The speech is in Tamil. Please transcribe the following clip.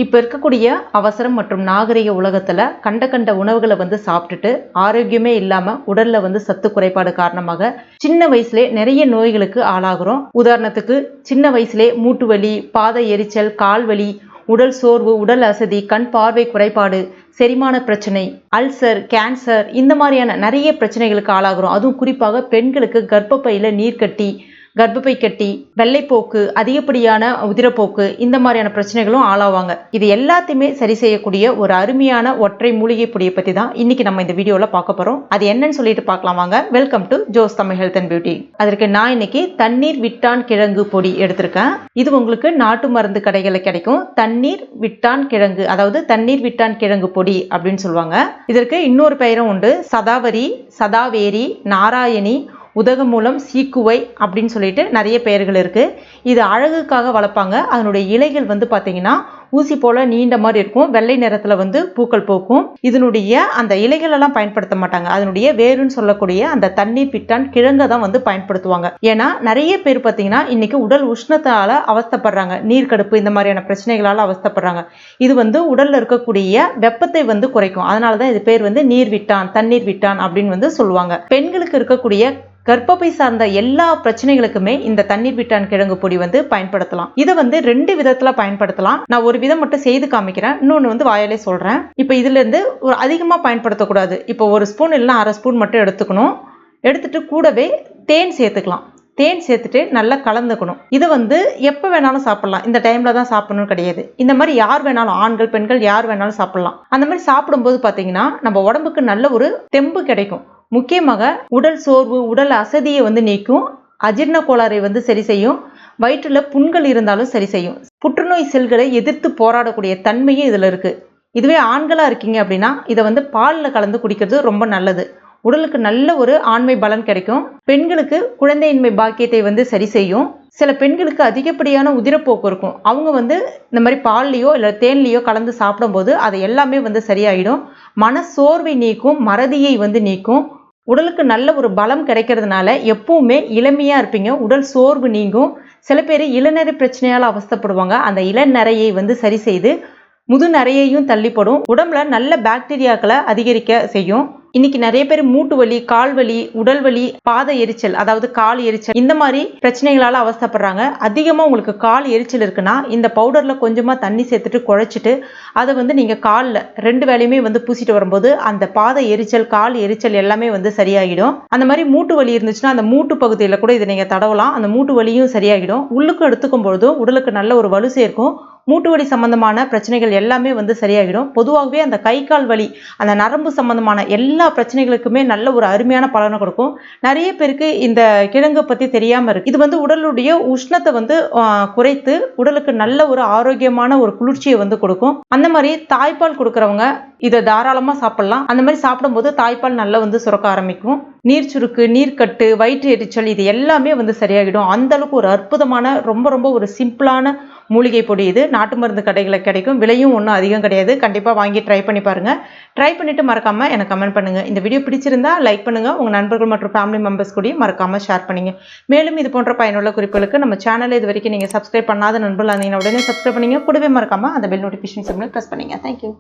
இப்போ இருக்கக்கூடிய அவசரம் மற்றும் நாகரிக உலகத்தில் கண்ட உணவுகளை சாப்பிட்டுட்டு ஆரோக்கியமே இல்லாமல் உடலில் சத்து குறைபாடு காரணமாக சின்ன வயசுலே நிறைய நோய்களுக்கு ஆளாகிறோம். உதாரணத்துக்கு சின்ன வயசுலே மூட்டு வலி, பாத எரிச்சல், கால் வலி, உடல் சோர்வு, உடல் அசதி, கண் பார்வை குறைபாடு, செரிமான பிரச்சனை, அல்சர், கேன்சர் இந்த மாதிரியான நிறைய பிரச்சனைகளுக்கு ஆளாகிறோம். அதுவும் குறிப்பாக பெண்களுக்கு கர்ப்பப்பையில் நீர்க்கட்டி, கர்ப்பப்பை கட்டி, வெள்ளைப்போக்கு, அதிகப்படியான உதிரப்போக்கு இந்த மாதிரியான பிரச்சனைகளும் ஆளாவாங்க. இது எல்லாத்தையுமே சரி செய்யக்கூடிய ஒரு அருமையான ஒற்றை மூலிகை பொடியை பற்றி தான் இன்னைக்கு நம்ம இந்த வீடியோவில் பார்க்க போகிறோம். அது என்னன்னு சொல்லிட்டு பார்க்கலாம் வாங்க. Welcome to Jo's Tamil health and beauty. அதற்கு நான் இன்னைக்கு தண்ணீர் விட்டான் கிழங்கு பொடி எடுத்திருக்கேன். இது உங்களுக்கு நாட்டு மருந்து கடைகளில் கிடைக்கும். தண்ணீர் விட்டான் கிழங்கு, அதாவது தண்ணீர் விட்டான் கிழங்கு பொடி அப்படின்னு சொல்லுவாங்க. இதற்கு இன்னொரு பெயரும் உண்டு. சதாவரி, சதாவேரி, நாராயணி, உதகமூலம், சீக்குவை அப்படின்னு சொல்லிட்டு நிறைய பெயர்கள் இருக்கு. இது அழகுக்காக வளர்ப்பாங்க. அதனுடைய இலைகள் பார்த்தீங்கன்னா ஊசி போல நீண்ட மாதிரி இருக்கும். வெள்ளை நிறத்துல பூக்கள் பூக்கும். இதனுடைய அந்த இலைகள் எல்லாம் பயன்படுத்த மாட்டாங்க. அதனுடைய வேருன்னு சொல்லக்கூடிய அந்த தண்ணீர் விட்டான் கிழங்கை தான் பயன்படுத்துவாங்க. ஏன்னா நிறைய பேர் பார்த்தீங்கன்னா இன்னைக்கு உடல் உஷ்ணத்தால அவஸ்தப்படுறாங்க. நீர்க்கடுப்பு இந்த மாதிரியான பிரச்சனைகளால அவஸ்தப்படுறாங்க. இது உடல்ல இருக்கக்கூடிய வெப்பத்தை குறைக்கும். அதனாலதான் இது பேர் நீர் விட்டான், தண்ணீர் விட்டான் அப்படின்னு சொல்லுவாங்க. பெண்களுக்கு இருக்கக்கூடிய கர்ப்பப்பை சார்ந்த எல்லா பிரச்சனைகளுக்குமே இந்த தண்ணீர் விட்டான் கிழங்கு பொடி பயன்படுத்தலாம். இதை ரெண்டு விதத்துல பயன்படுத்தலாம். நான் ஒரு விதம் மட்டும் செய்து காமிக்கிறேன், இன்னொன்னு வாயாலே சொல்றேன். இப்போ இதுல இருந்து ஒரு அதிகமா பயன்படுத்தக்கூடாது. இப்போ ஒரு ஸ்பூன் இல்லைன்னா அரை ஸ்பூன் மட்டும் எடுத்துக்கணும். எடுத்துட்டு கூடவே தேன் சேர்த்துக்கலாம். தேன் சேர்த்துட்டு நல்லா கலந்துக்கணும். இதை எப்போ வேணாலும் சாப்பிடலாம். இந்த டைம்ல தான் சாப்பிடணும் கிடையாது. இந்த மாதிரி யார் வேணாலும், ஆண்கள் பெண்கள் யார் வேணாலும் சாப்பிடலாம். அந்த மாதிரி சாப்பிடும்போது பார்த்தீங்கன்னா நம்ம உடம்புக்கு நல்ல ஒரு தெம்பு கிடைக்கும். முக்கியமாக உடல் சோர்வு, உடல் அசதியை நீக்கும். அஜீரண கோளாறை சரி செய்யும். வயிற்றுல புண்கள் இருந்தாலும் சரி செய்யும். புற்றுநோய் செல்களை எதிர்த்து போராடக்கூடிய தன்மையும் இதுல இருக்கு. இதுவே ஆண்களா இருக்கீங்க அப்படின்னா இதை பாலில் கலந்து குடிக்கிறது ரொம்ப நல்லது. உடலுக்கு நல்ல ஒரு ஆண்மை பலன் கிடைக்கும். பெண்களுக்கு குழந்தையின்மை பாக்கியத்தை சரி செய்யும். சில பெண்களுக்கு அதிகப்படியான உதிரப்போக்கு இருக்கும். அவங்க இந்த மாதிரி பால்லையோ இல்லை தேன்லையோ கலந்து சாப்பிடும்போது அது எல்லாமே சரியாயிடும். மன சோர்வை நீக்கும், மறதியை நீக்கும். உடலுக்கு நல்ல ஒரு பலம் கிடைக்கிறதுனால எப்பவுமே இளமையா இருப்பீங்க. உடல் சோர்வு நீங்கும். சில பேர் இளநரை பிரச்சனையால் அவஸ்தப்படுவாங்க. அந்த இளநரையை சரி செய்து முதுநரையையும் தள்ளிப்படும். உடம்புல நல்ல பாக்டீரியாக்களை அதிகரிக்க செய்யும். இன்னைக்கு நிறைய பேர் மூட்டு வலி, கால் வலி, உடல் வலி, பாத எரிச்சல், அதாவது கால் எரிச்சல் இந்த மாதிரி பிரச்சனைகளால அவஸ்தப்படுறாங்க. அதிகமா உங்களுக்கு கால் எரிச்சல் இருக்குன்னா இந்த பவுடர்ல கொஞ்சமா தண்ணி சேர்த்துட்டு குழைச்சிட்டு அதை நீங்க காலில் 2 வேளையுமே பூசிட்டு வரும்போது அந்த பாத எரிச்சல், கால் எரிச்சல் எல்லாமே சரியாகிடும். அந்த மாதிரி மூட்டு வலி இருந்துச்சுன்னா அந்த மூட்டு பகுதியில கூட இதை நீங்க தடவலாம். அந்த மூட்டு வலியும் சரியாகிடும். உள்ளுக்கு எடுத்துக்கும் பொழுதும் உடலுக்கு நல்ல ஒரு வலு சேர்க்கும். மூட்டு வலி சம்பந்தமான பிரச்சனைகள் எல்லாமே சரியாகிடும். பொதுவாகவே அந்த கை கால் வலி, அந்த நரம்பு சம்பந்தமான எல்லா பிரச்சனைகளுக்குமே நல்ல ஒரு அருமையான பலனை கொடுக்கும். நிறைய பேருக்கு இந்த கிழங்கு பத்தி தெரியாம இருக்கு. இது உடலுடைய உஷ்ணத்தை குறைத்து உடலுக்கு நல்ல ஒரு ஆரோக்கியமான ஒரு குளிர்ச்சியை கொடுக்கும். அந்த மாதிரி தாய்ப்பால் கொடுக்கறவங்க இதை தாராளமா சாப்பிடலாம். அந்த மாதிரி சாப்பிடும்போது தாய்ப்பால் நல்லா சுரக்க ஆரம்பிக்கும். நீர் சுருக்கு, நீர்க்கட்டு, வயிற்று எரிச்சல் இது எல்லாமே சரியாகிடும். அந்த அளவுக்கு ஒரு அற்புதமான ரொம்ப ஒரு சிம்பிளான மூலிகை பொடி இது. நாட்டு மருந்து கடைகளில் கிடைக்கும். விலையும் ஒன்றும் அதிகம் கிடையாது. கண்டிப்பாக வாங்கி ட்ரை பண்ணி பாருங்க. ட்ரை பண்ணிட்டு மறக்காம எனக்கு கமெண்ட் பண்ணுங்க. இந்த வீடியோ பிடிச்சிருந்தா லைக் பண்ணுங்க. உங்க நண்பர்கள் மற்றும் ஃபேமிலி மெம்பர்ஸ் கூட மறக்காம ஷேர் பண்ணுங்க. மேலும் இது போன்ற பயனுள்ள குறிப்புகளுக்கு நம்ம சேனலை இது வரைக்கும் நீங்க சப்ஸ்கிரைப் பண்ணாத நண்பர்கள் இருந்தீங்கன்னா உடனே சப்ஸ்கிரைப் பண்ணுங்க. கூடவே மறக்காம அந்த பெல் நோட்டிஃபிகேஷன் சிம்பிளை பிரஸ் பண்ணுங்க. தேங்க்யூ.